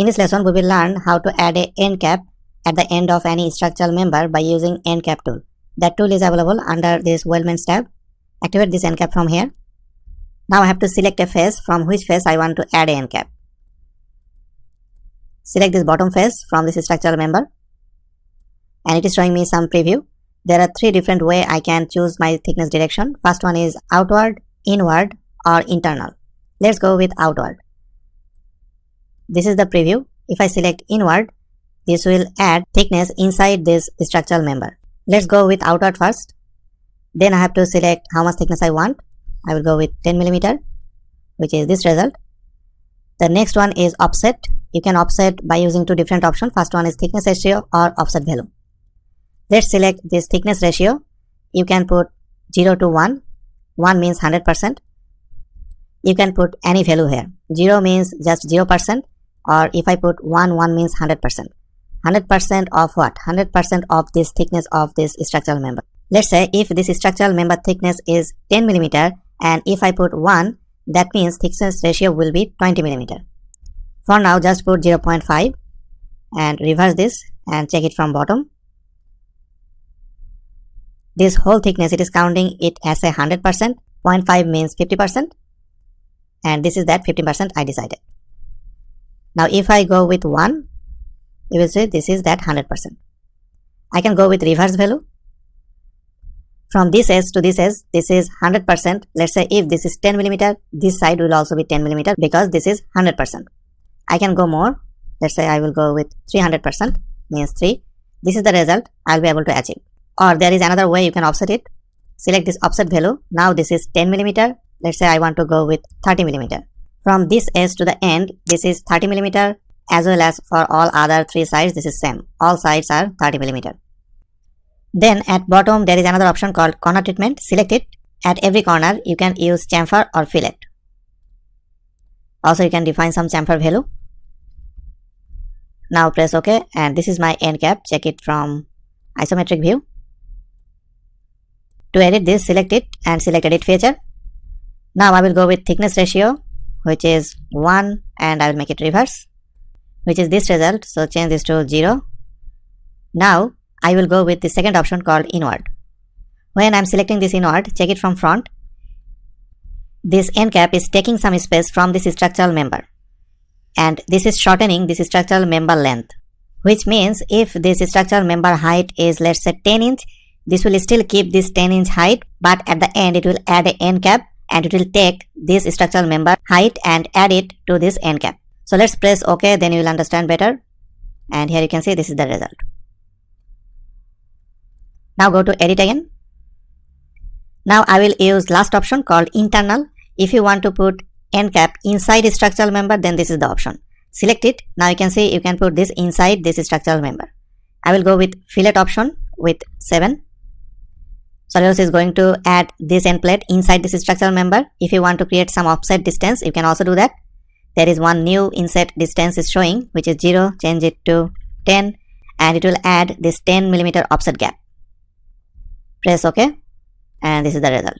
In this lesson, we will learn how to add a end cap at the end of any structural member by using end cap tool. That tool is available under this Weldments tab. Activate this end cap from here. Now I have to select a face from which face I want to add a end cap. Select this bottom face from this structural member, and it is showing me some preview. There are three different ways I can choose my thickness direction. First one is outward, inward, or internal. Let's go with outward. This is the preview. If I select inward, this will add thickness inside this structural member. Let's go with outward first. Then I have to select how much thickness I want. I will go with 10 mm, which is this result. The next one is offset. You can offset by using two different options. First one is thickness ratio or offset value. Let's select this thickness ratio. You can put 0 to 1. 1 means 100%. You can put any value here. 0 means just 0%. Or if I put 1 means 100%. 100% of what? 100% of this thickness of this structural member. Let's say if this structural member thickness is 10 mm and if I put 1, that means thickness ratio will be 20 mm. For now, just put 0.5 and reverse this and check it from bottom. This whole thickness, it is counting it as a 100%. 0.5 means 50%. And this is that 50% I decided. Now if I go with 1, you will see this is that 100%. I can go with reverse value. From this edge to this edge, this is 100%. Let's say if this is 10 mm, this side will also be 10 mm because this is 100%. I can go more. Let's say I will go with 300%, means 3. This is the result I will be able to achieve. Or there is another way you can offset it. Select this offset value. Now this is 10 mm. Let's say I want to go with 30 mm. From this edge to the end, this is 30 mm, as well as for all other three sides, this is same. All sides are 30 mm. Then at bottom, there is another option called corner treatment. Select it. At every corner, you can use chamfer or fillet. Also, you can define some chamfer value. Now press OK, and this is my end cap. Check it from isometric view. To edit this, select it and select edit feature. Now I will go with thickness ratio, which is 1, and I will make it reverse, which is this result. So change this to 0. Now I will go with the second option called inward. When I am selecting this inward, check it from front. This end cap is taking some space from this structural member, and this is shortening this structural member length, which means if this structural member height is, let's say, 10 inch, this will still keep this 10 inch height, but at the end it will add an end cap and it will take this structural member height and add it to this end cap. So let's press OK, then you will understand better. And here you can see this is the result. Now go to edit again. Now I will use last option called internal. If you want to put end cap inside a structural member, then this is the option. Select it. Now you can see you can put this inside this structural member. I will go with fillet option with 7. Solidworks is going to add this end plate inside this structural member. If you want to create some offset distance, you can also do that. There is one new inset distance is showing, which is 0. Change it to 10 and it will add this 10 mm offset gap. Press OK, and this is the result.